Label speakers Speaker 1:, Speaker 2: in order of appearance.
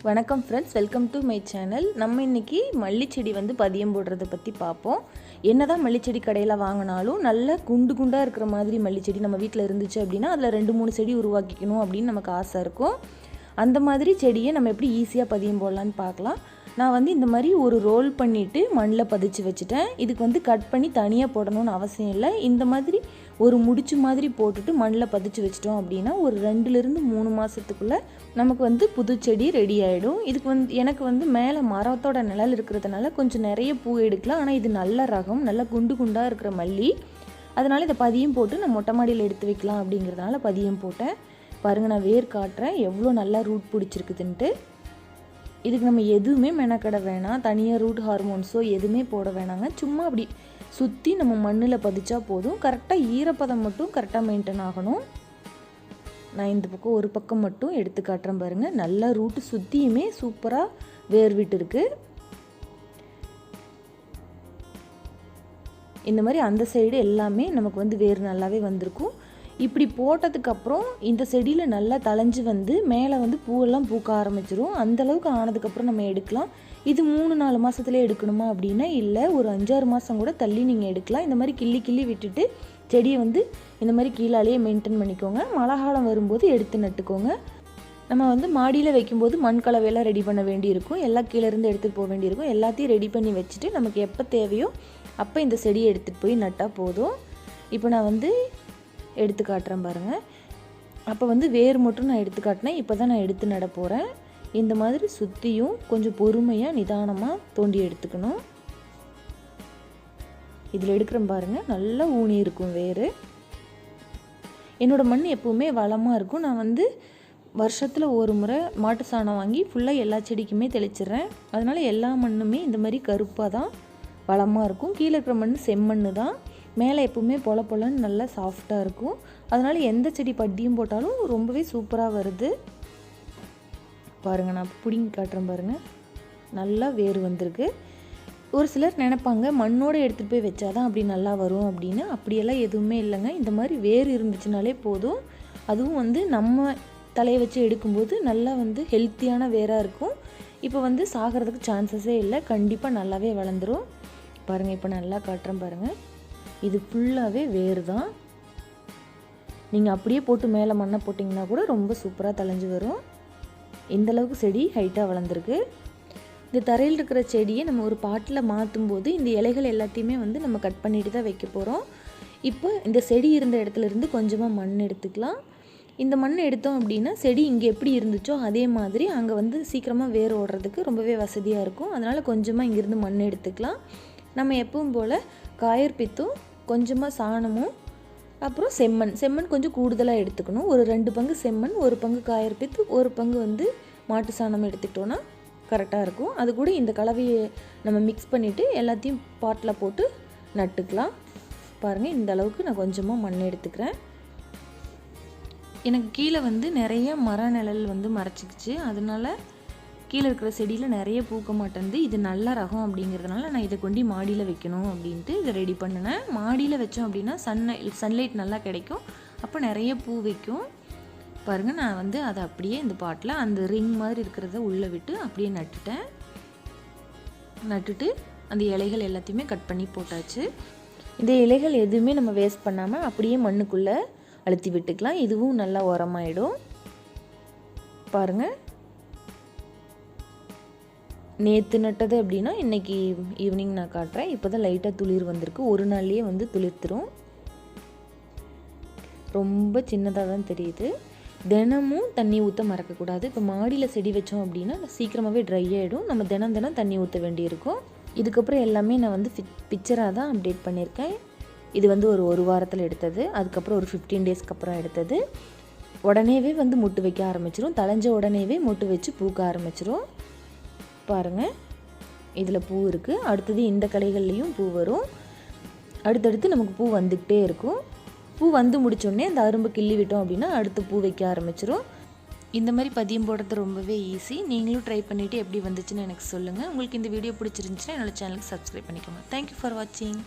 Speaker 1: வணக்கம் friends, welcome to my channel. நம்ம இன்றைக்கி மல்லிச்செடி பதியம் போடுறதை பற்றி பார்ப்போம். என்னதான் மல்லிச்செடி கடையில் வாங்கினாலும் நல்ல குண்டு குண்டாக இருக்கிற மாதிரி மல்லிச்செடி நம்ம வீட்டில் இருந்துச்சு அப்படின்னா அதில் 2-3 செடி உருவாக்கிக்கணும் அப்படின்னு நமக்கு ஆசை இருக்கும். அந்த மாதிரி செடியை நம்ம எப்படி ஈஸியாக பதியம் போடலான்னு பார்க்கலாம். நான் இந்த மாதிரி ஒரு ரோல் பண்ணிவிட்டு மண்ணில் பதிச்சு வச்சுட்டேன். இதுக்கு கட் பண்ணி தனியாக போடணும்னு அவசியம் இல்லை. இந்த மாதிரி ஒரு முடிச்சு மாதிரி போட்டுட்டு மண்ணில் பதிச்சு வச்சிட்டோம் அப்படின்னா ஒரு 2-3 மாதத்துக்குள்ளே நமக்கு புது செடி ரெடி ஆகிடும். இதுக்கு எனக்கு மேலே மரத்தோட நிழல் இருக்கிறதுனால கொஞ்சம் நிறைய பூ எடுக்கலாம். ஆனால் இது நல்ல ரகம், நல்ல குண்டு குண்டாக இருக்கிற மல்லி. அதனால் இதை பதியம் போட்டு நான் மொட்டை மாடியில் எடுத்து வைக்கலாம் அப்படிங்கிறதுனால பதியம் போட்டேன். பாருங்கள், நான் வேர் காட்டுறேன் எவ்வளோ நல்லா ரூட் பிடிச்சிருக்குதுன்ட்டு. இதுக்கு நம்ம எதுவுமே மெனக்கட வேணாம், தனியாக ரூட் ஹார்மோன்ஸோ எதுவுமே போட வேணாங்க. சும்மா அப்படி சுற்றி நம்ம மண்ணில் பதிச்சா போதும். கரெக்டாக ஈரப்பதம் மட்டும் கரெக்டாக மெயின்டைன் ஆகணும். நான் இந்த பக்கம் ஒரு பக்கம் மட்டும் எடுத்து காட்டுறேன் பாருங்கள். நல்லா ரூட்டு சுற்றியுமே சூப்பராக வேர் விட்டு இருக்கு. இந்த மாதிரி அந்த சைடு எல்லாமே நமக்கு வேர் நல்லாவே வந்திருக்கும். இப்படி போட்டதுக்கப்புறம் இந்த செடியில் நல்லா தளைஞ்சு மேலே பூவெல்லாம் பூக்க ஆரம்பிச்சிரும். அந்தளவுக்கு ஆனதுக்கப்புறம் நம்ம எடுக்கலாம். இது 3-4 மாதத்துலேயே எடுக்கணுமா அப்படின்னா இல்லை, ஒரு 5-6 மாதம் கூட தள்ளி நீங்கள் எடுக்கலாம். இந்த மாதிரி கிள்ளி கிள்ளி விட்டுட்டு செடியை இந்த மாதிரி கீழாலேயே மெயின்டைன் பண்ணிக்கோங்க. மழை காலம் வரும்போது எடுத்து நட்டுக்கோங்க. நம்ம மாடியில் வைக்கும்போது மண் கலவையெல்லாம் ரெடி பண்ண வேண்டியிருக்கும். எல்லாம் கீழேருந்து எடுத்துகிட்டு போக வேண்டியிருக்கும். எல்லாத்தையும் ரெடி பண்ணி வச்சுட்டு நமக்கு எப்போ தேவையோ அப்போ இந்த செடியை எடுத்துகிட்டு போய் நட்டால் போதும். இப்போ நான் எடுத்து காட்டுறேன் பாருங்கள். அப்போ வேர் மட்டும் நான் எடுத்து காட்டினேன். இப்போ தான் நான் எடுத்து நட போகிறேன். இந்த மாதிரி சுற்றியும் கொஞ்சம் பொறுமையாக நிதானமாக தோண்டி எடுத்துக்கணும். இதில் எடுக்கிறேன் பாருங்கள், நல்லா ஊனி இருக்கும் வேர். என்னோடய மண் எப்போவுமே வளமாக இருக்கும். நான் வருஷத்தில் ஒரு முறை மாட்டு சாணம் வாங்கி ஃபுல்லாக எல்லா செடிக்குமே தெளிச்சிடுறேன். அதனால் எல்லா மண்ணுமே இந்த மாதிரி கருப்பாக தான் வளமாக இருக்கும். கீழே இருக்கிற மண் செம்மண் தான். மேலே எப்பவுமே பொல பொலன்னு நல்லா சாஃப்டாக இருக்கும். அதனால் எந்த செடி பதியம் போட்டாலும் ரொம்பவே சூப்பராக வருது. பாருங்கள், நான் பிடிங்கி காட்டுறேன் பாருங்கள். நல்லா வேர் வந்திருக்கு. ஒரு சிலர் நினைப்பாங்க மண்ணோடு எடுத்துகிட்டு போய் வச்சாதான் அப்படி நல்லா வரும் அப்படின்னு. அப்படியெல்லாம் எதுவுமே இல்லைங்க. இந்த மாதிரி வேர் இருந்துச்சுனாலே போதும். அதுவும் நம்ம தலையை வச்சு எடுக்கும்போது நல்லா ஹெல்த்தியான வேராக இருக்கும். இப்போ சாகிறதுக்கு சான்சஸே இல்லை. கண்டிப்பாக நல்லாவே வளர்ந்துடும். பாருங்கள், இப்போ நல்லா காட்டுறேன் பாருங்கள். இது ஃபுல்லாகவே வேர் தான். நீங்கள் அப்படியே போட்டு மேலே மண்ணை போட்டிங்கன்னா கூட ரொம்ப சூப்பராக தளைஞ்சு வரும். இந்தளவுக்கு செடி ஹைட்டாக வளர்ந்துருக்கு. இந்த தரையில் இருக்கிற செடியை நம்ம ஒரு பாட்டில் மாற்றும் போது இந்த இலைகள் எல்லாத்தையுமே நம்ம கட் பண்ணிட்டு தான் வைக்க போகிறோம். இப்போ இந்த செடி இருந்த இடத்துலேருந்து கொஞ்சமாக மண் எடுத்துக்கலாம். இந்த மண் எடுத்தோம் அப்படின்னா செடி இங்கே எப்படி இருந்துச்சோ அதே மாதிரி அங்கே சீக்கிரமாக வேர் ஓடுறதுக்கு ரொம்பவே வசதியாக இருக்கும். அதனால் கொஞ்சமாக இங்கேருந்து மண் எடுத்துக்கலாம். நம்ம எப்பவும் போல் காயற்பித்தும் கொஞ்சமாக சாணமும் அப்புறம் செம்மண் கொஞ்சம் கூடுதலாக எடுத்துக்கணும். ஒரு 2 பங்கு செம்மண், 1 பங்கு காயற்பித்து, 1 பங்கு மாட்டு சாணம் எடுத்துக்கிட்டோன்னா கரெக்டாக இருக்கும். அது கூட இந்த கலவையை நம்ம மிக்ஸ் பண்ணிவிட்டு எல்லாத்தையும் பாட்டில் போட்டு நட்டுக்கலாம். பாருங்கள், இந்த அளவுக்கு நான் கொஞ்சமாக மண் எடுத்துக்கிறேன். எனக்கு கீழே நிறைய மர நிழல் மறைச்சிக்கிச்சு. அதனால் கீழே இருக்கிற செடியில் நிறைய பூக்க மாட்டேங்குது. இது நல்ல ரகம் அப்படிங்கிறதுனால நான் இதை கொண்டு மாடியில் வைக்கணும் அப்படின்ட்டு இதை ரெடி பண்ணினேன். மாடியில் வச்சோம் அப்படின்னா சன்லைட் நல்லா கிடைக்கும். அப்போ நிறைய பூ வைக்கும். பாருங்கள், நான் அதை அப்படியே இந்த பாட்டில் அந்த ரிங் மாதிரி இருக்கிறத உள்ளே விட்டு அப்படியே நட்டுட்டு அந்த இலைகள் எல்லாத்தையுமே கட் பண்ணி போட்டாச்சு. இந்த இலைகள் எதுவுமே நம்ம வேஸ்ட் பண்ணாமல் அப்படியே மண்ணுக்குள்ளே அழுத்தி விட்டுக்கலாம். இதுவும் நல்லா உரமாயிடும். பாருங்கள், நேற்று நட்டது அப்படின்னா இன்றைக்கி ஈவினிங் நான் காட்டுறேன். இப்போ தான் லைட்டாக துளிர் வந்திருக்கு. ஒரு நாள்லேயே துளிர்த்துரும். ரொம்ப சின்னதாக தான் தெரியுது. தினமும் தண்ணி ஊற்ற மறக்கக்கூடாது. இப்போ மாடியில் செடி வச்சோம் அப்படின்னா சீக்கிரமாகவே ட்ரை ஆகிடும். நம்ம தினம் தண்ணி ஊற்ற வேண்டியிருக்கும். இதுக்கப்புறம் எல்லாமே நான் பிக்சராக தான் அப்டேட் பண்ணியிருக்கேன். இது ஒரு வாரத்தில் எடுத்தது. அதுக்கப்புறம் ஒரு 15 டேஸ்க்கு அப்புறம் எடுத்தது. உடனேவே மொட்டு வைக்க ஆரம்பிச்சிரும். தளைஞ்ச உடனேவே மொட்டு வச்சு பூக்க ஆரம்பிச்சிரும். பாருங்கள், இதில் பூ இருக்குது. அடுத்தது இந்த கலைகள்லேயும் பூ வரும். அடுத்தடுத்து நமக்கு பூ வந்துக்கிட்டே இருக்கும். பூ முடித்தோடனே அந்த அரும்பு கிள்ளி விட்டோம் அப்படின்னா அடுத்து பூ வைக்க ஆரம்பிச்சிரும். இந்த மாதிரி பதியம் போடுறது ரொம்பவே ஈஸி. நீங்களும் ட்ரை பண்ணிவிட்டு எப்படி வந்துச்சுன்னு எனக்கு சொல்லுங்கள். உங்களுக்கு இந்த வீடியோ பிடிச்சிருந்துச்சுன்னா என்னோடய சேனலுக்கு சப்ஸ்கிரைப் பண்ணிக்கோங்க. தேங்க்யூ ஃபார் வாட்சிங்.